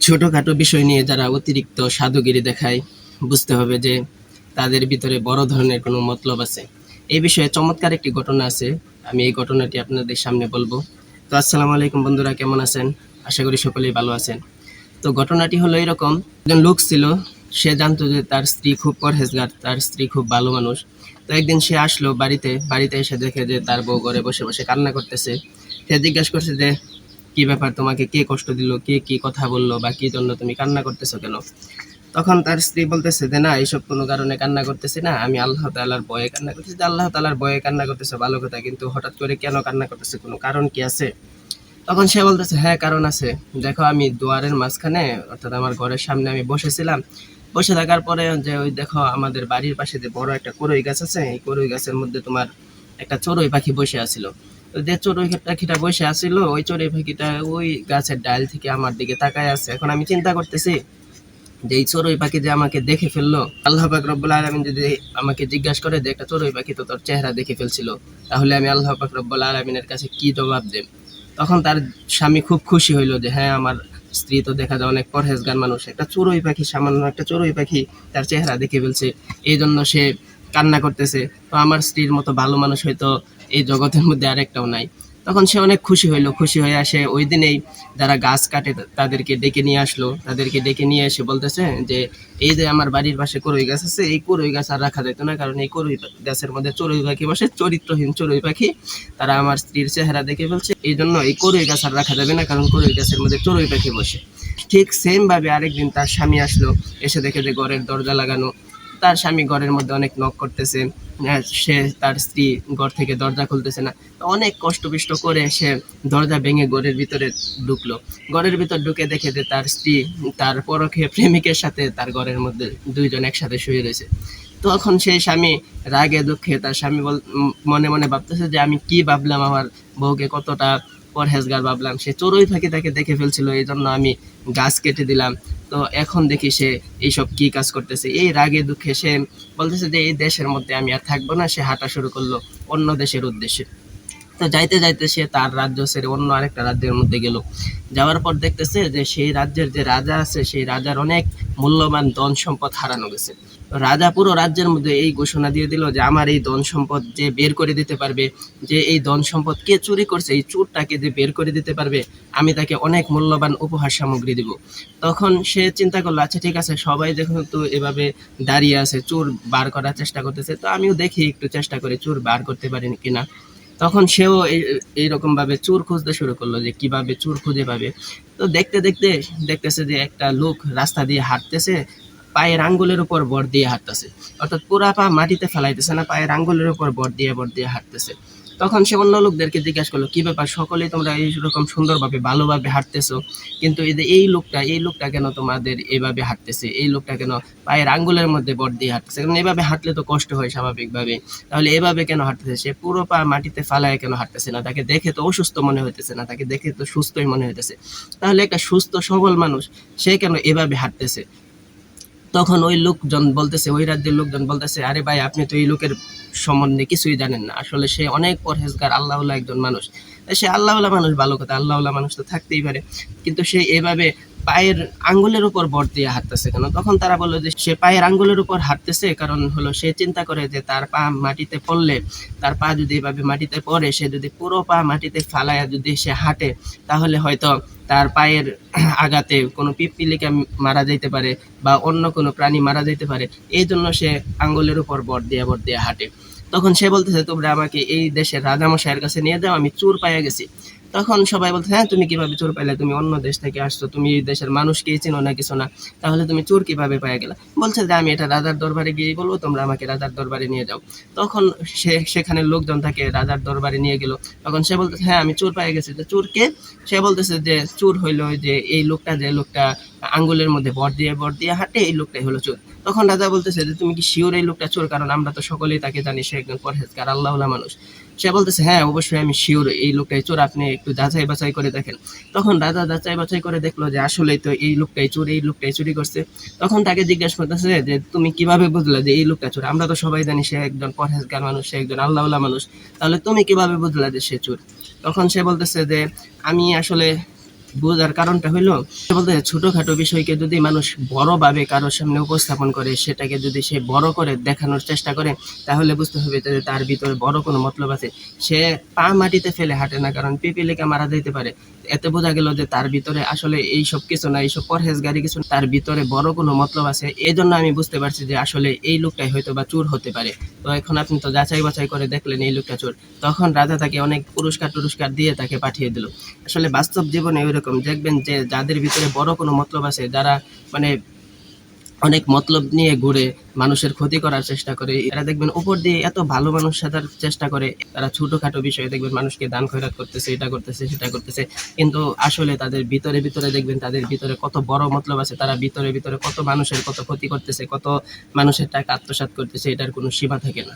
ছোটখাটো বিষয় নিয়ে যারা অতিরিক্ত সাধুগিরি দেখায়, বুঝতে হবে যে তাদের ভিতরে বড় ধরনের কোনো মতলব আছে। এই বিষয়ে চমৎকার একটি ঘটনা আছে, আমি এই ঘটনাটি আপনাদের সামনে বলবো। তো আসসালামু আলাইকুম বন্ধুরা, কেমন আছেন? আশা করি সকলেই ভালো আছেন। তো ঘটনাটি হলো এরকম, একজন লোক ছিল, সে জানতো যে তার স্ত্রী খুব পরহেজগার, তার স্ত্রী খুব ভালো মানুষ। তো একদিন সে আসলো বাড়িতে এসে দেখে যে তার বউ ঘরে বসে বসে কান্না করতেছে। সে জিজ্ঞাসা করছে যে কি ব্যাপার, তোমাকে কে কষ্ট দিল, কে কি কথা বললো, বা কি জন্য তুমি কান্না করতেছো কেন? তখন তার স্ত্রী বলতেছে যে না, এইসব কোনো কারণে কান্না করতেছি না, আমি আল্লাহ তাআলার ভয়ে কান্না করতেছি। আল্লাহ তাআলার ভয়ে কান্না করতেছে ভালো কথা, কিন্তু হঠাৎ করে কেন কান্না করতেছে, কোনো কারণ কি আছে? তখন সে বলতেছে হ্যাঁ, কারণ আছে। দেখো, আমি দুয়ারের মাঝখানে, অর্থাৎ আমার ঘরের সামনে আমি বসেছিলাম। বসে থাকার পরে যে ওই দেখো আমাদের বাড়ির পাশে যে বড় একটা কড়ই গাছ আছে, এই কড়ই গাছের মধ্যে তোমার একটা চড়ুই পাখি বসে আছিল। তো যে চড়ুই পাখিটা বসে আছিল, ওই চড়ুই পাখিটা ওই গাছের ডাল থেকে আমার দিকে তাকায় আছে। এখন আমি চিন্তা করতেছি যে এই চড়ুই পাখি যে আমাকে দেখে ফেললো, আল্লাহ পাক রব্বুল আলামিন যদি আমাকে জিজ্ঞাসা করে যে একটা চড়ুই পাখি তো তোর চেহারা দেখে ফেলছিল, তাহলে আমি আল্লাহ পাক রব্বুল আলামিনের কাছে কি জবাব দেব? তখন তার স্বামী খুব খুশি হইলো যে হ্যাঁ, আমার স্ত্রী তো দেখা যায় অনেক পরহেজগার মানুষ, একটা চড়ুই পাখি, সামান্য একটা চড়ুই পাখি তার চেহারা দেখে ফেলছে, এই জন্য সে কান্না করতেছে। তো আমার স্ত্রীর মতো ভালো মানুষ হয়তো এই জগতের মধ্যে আরেকটাও নাই। তখন সে অনেক খুশি হইলো, খুশি হয়ে আসে ওই দিনেই যারা গাছ কাটে তাদেরকে ডেকে নিয়ে আসলো। তাদেরকে ডেকে নিয়ে এসে বলতেছে যে এই যে আমার বাড়ির পাশে কড়ই গাছ আছে, এই কড়ই গাছ আর রাখা যেত না, কারণ এই কড়ই গাছের মধ্যে চড়ুই পাখি বসে, চরিত্রহীন চড়ুই পাখি, তারা আমার স্ত্রীর চেহারা দেখে ফেলছে, এই জন্য এই কড়ই গাছ আর রাখা যাবে না, কারণ কড়ই গাছের মধ্যে চড়ুই পাখি বসে। ঠিক সেম ভাবে আরেকদিন তার স্বামী আসলো, এসে দেখে যে ঘরের দরজা লাগানো। তার স্বামী ঘরের মধ্যে অনেক নক করতেছে, সে তার স্ত্রী ঘর থেকে দরজা খুলতেছে না। তো অনেক কষ্ট বিষ্ট করে সে দরজা ভেঙে ঘরের ভিতরে ঢুকলো। ঘরের ভিতর ঢুকে দেখে যে তার স্ত্রী তার পরকীয়া প্রেমিকের সাথে তার ঘরের মধ্যে দুইজন একসাথে শুয়ে রয়েছে। তখন সেই স্বামী রাগে দুঃখে, তার স্বামী মনে মনে ভাবতেছে যে আমি কি ভাবলাম, আমার বউকে কতটা পরহেজগার ভাবলাম, সে চড়ুই পাখি তাকে দেখে ফেলছিল, এই জন্য আমি গাছ কেটে দিলাম। তো এখন দেখি সে এইসব কি কাজ করতেছে। এই রাগে দুঃখে সে বলতেছে যে এই দেশের মধ্যে আমি আর থাকবো না। সে হাঁটা শুরু করলো অন্য দেশের উদ্দেশ্যে। তো যাইতে যাইতে সে তার রাজ্য ছেড়ে অন্য আরেকটা রাজ্যের মধ্যে গেল। যাওয়ার পর দেখতেছে যে সেই রাজ্যের যে রাজা আছে, সেই রাজার অনেক মূল্যবান ধন সম্পদ হারানো গেছে। তো রাজা পুরো রাজ্যের মধ্যে এই ঘোষণা দিয়ে দিল যে আমার এই ধন সম্পদ যে বের করে দিতে পারবে, যে এই ধন সম্পদ কে চুরি করছে, এই চোরটাকে যে বের করে দিতে পারবে, আমি তাকে অনেক মূল্যবান উপহার সামগ্রী দিব। তখন সে চিন্তা করলো আচ্ছা ঠিক আছে, সবাই যেহেতু এভাবে দাঁড়িয়ে আছে, চোর বার করার চেষ্টা করতেছে, তো আমিও দেখি একটু চেষ্টা করে চোর বার করতে পারি কিনা। তখন সেও এইরকম ভাবে চোর খুঁজতে শুরু করলো যে কিভাবে চোর খুঁজে পাবে। তো দেখতে দেখতে দেখতেছে যে একটা লোক রাস্তা দিয়ে হাঁটতেছে, পায়ের আঙ্গুলের উপর ভর দিয়ে হাঁটতেছে, অর্থাৎ পুরা পা মাটিতে ফেলাইতেছে না, পায়ের আঙ্গুলের উপর ভর দিয়ে হাঁটতেছে। তখন সে অন্য লোকদেরকে জিজ্ঞাসা করলো কি ব্যাপার, সকলেই তোমরা এইরকম সুন্দরভাবে ভালোভাবে হাঁটতেছো, কিন্তু এই লোকটা কেন তোমাদের এইভাবে হাঁটতেছে, এই লোকটা কেন পায়ের আঙ্গুলের মধ্যে ভর দিয়ে হাঁটতেছে, কারণ এভাবে হাঁটলে তো কষ্ট হয় স্বাভাবিকভাবে, তাহলে এভাবে কেন হাঁটতেছে, সে পুরো পা মাটিতে ফালায় কেন হাঁটতেছে না, তাকে দেখে তো অসুস্থ মনে হইতেছে না, তাকে দেখে তো সুস্থই মনে হইতেছে, তাহলে একটা সুস্থ সবল মানুষ সে কেন এভাবে হাঁটতেছে? তখন ওই লোকজন বলতেছে, ওই রাজ্যের লোকজন বলতেছে আরে ভাই, আপনি তো এই লোকের সম্বন্ধে কিছুই জানেন না, আসলে সে অনেক পরহেজগার আল্লাহওয়ালা একজন মানুষ। সে আল্লাহওয়ালা মানুষ, ভালো কথা, আল্লাহওয়ালা মানুষ তো থাকতেই পারে, কিন্তু সে এভাবে পায়ের আঙ্গুলের উপর ভর দিয়ে হাঁটতেছে কেন? তখন তারা বললো যে সে পায়ের আঙ্গুলের উপর হাঁটতেছে কারণ হলো সে চিন্তা করে যে তার পা মাটিতে পড়লে, তার পা যদি এভাবে মাটিতে পড়ে, সে যদি পুরো পা মাটিতে ফালায়া যদি সে হাঁটে, তাহলে হয়তো তার পায়ের আঘাতে কোনো পিঁপড়িকে মারা যাইতে পারে, বা অন্য কোনো প্রাণী মারা যাইতে পারে, এই জন্য সে আঙ্গুলের উপর ভর দিয়ে হাঁটে। তখন সে বলতেছে তোমরা আমাকে এই দেশের রাজামশাইয়ের কাছে নিয়ে যাও, আমি চোর পাইয়া গেছি। তখন সবাই বলতে হ্যাঁ, তুমি কিভাবে চোর পাইলে, তুমি অন্য দেশ থেকে আসছো, তুমি এই দেশের মানুষকেই চিনো না, কিছু না, তাহলে তুমি চোর কিভাবে পাইয়া গেলা? বলছে যে আমি এটা রাজার দরবারে গিয়ে বলবো, তোমরা আমাকে রাজার দরবারে নিয়ে যাও। তখন সেখানে লোকজন তাকে রাজার দরবারে নিয়ে গেল। তখন সে বলতেছে হ্যাঁ, আমি চোর পাইয়া গেছি। তো চোরকে? সে বলতেছে যে চোর হইলো যে এই লোকটা, যে লোকটা আঙ্গুলের মধ্যে ভর দিয়ে হাঁটে, এই লোকটাই হলো চোর। তখন রাজা বলতেছে যে তুমি কি শিওর এই লোকটা চোর, কারণ আমরা তো সকলেই তাকে জানি সে একজন পরহেজগার আল্লাহওয়ালা মানুষ। সে বলতেছে হ্যাঁ, অবশ্যই আমি শিওর এই লোকটাই চোর, আপনি একটু যাচাই বাছাই করে দেখেন। তখন রাজা যাচাই বাছাই করে দেখলো যে আসলেই তো এই লোকটাই চোর, এই লোকটাই চুরি করছে। তখন তাকে জিজ্ঞাসা করতেছে যে তুমি কিভাবে বুঝলে যে এই লোকটা চোর, আমরা তো সবাই জানি সে একজন পরহেজগার মানুষ, সে একজন আল্লাহওয়ালা মানুষ, তাহলে তুমি কিভাবে বুঝলে যে সে চোর? তখন সে বলতেছে যে আমি আসলে বোঝার কারণটা হইলো বলতে ছোটখাটো বিষয়কে যদি মানুষ বড়ভাবে কারোর সামনে উপস্থাপন করে, সেটাকে যদি সে বড় করে দেখানোর চেষ্টা করে, তাহলে বুঝতে হবে যে তার ভিতরে বড় কোনো মতলব আছে। সে পা মাটিতে ফেলে হাঁটে না, কারণ পিপিলিকা মারা যাইতে পারে। এতে বোঝা গেল যে তার ভিতরে আসলে এইসব কিছু না, এইসব পরহেজগারি কিছু না, তার ভিতরে বড় কোনো মতলব আছে। এই জন্য আমি বুঝতে পারছি যে আসলে এই লোকটাই হয়তো বা চোর হতে পারে। তো এখন আপনি তো যাচাই বাছাই করে দেখলেন এই লোকটা চোর। তখন রাজা তাকে অনেক পুরস্কার দিয়ে তাকে পাঠিয়ে দিল। আসলে বাস্তব জীবনে ওইরকম দেখবেন যে যাদের ভিতরে বড় কোনো মতলব আছে, যারা মানে অনেক মতলব নিয়ে ঘুরে, মানুষের ক্ষতি করার চেষ্টা করে, এরা দেখবেন উপর দিয়ে এত ভালো মানুষ সাজার চেষ্টা করে, তারা ছোটখাটো বিষয়ে দেখবেন মানুষকে দান খয়রাত করতেছে, এটা করতেছে সেটা করতেছে, কিন্তু আসলে তাদের ভিতরে দেখবেন তাদের ভিতরে কত বড় মতলব আছে। তারা ভিতরে কত মানুষের কত ক্ষতি করতেছে, কত মানুষের টাকা আত্মসাৎ করতেছে, এটার কোনো সীমা থাকে না।